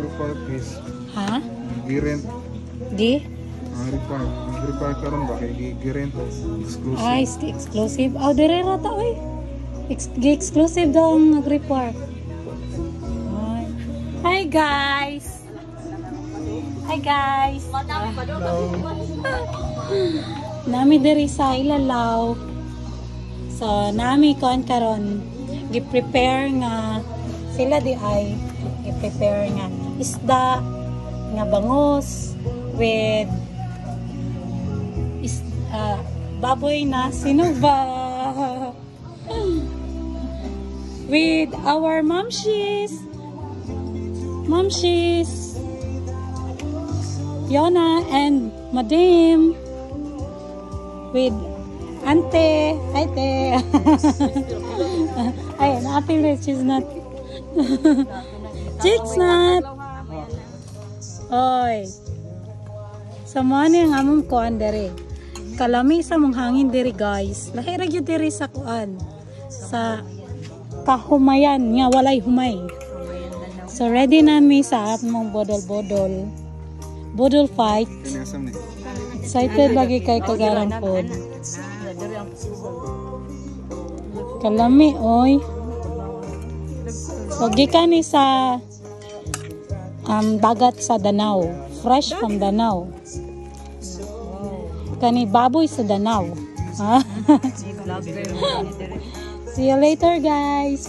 Agri-park is Ha? gi-rent. Di? Agri-park. Agri-park karon ba kay gi-rent exclusive. Ay, exclusive. Oh, dire rata oy. Exclusive daw ang Agri-park. Hi guys. Hi guys. Nami diri sa Ilalaw. So nami kon karon gi-prepare nga sila di ay gi-prepare nga isda nga bangus with baboy na sinuba with our momshies Yona and Madam with Ante ay Ate Rich is not Chicks not oy sa money ang among kuan dere kalami sa mong hangin dere guys lahi ra gyud dere sa kuan sa kahumayan nga walay humay. So ready na mi sa among bodol fight. Excited lagi kay kagarang food. Kalami oy. So gikan ni sa dagat sa Danau, fresh from Danau. Kani baboy sa Danau. See you later guys.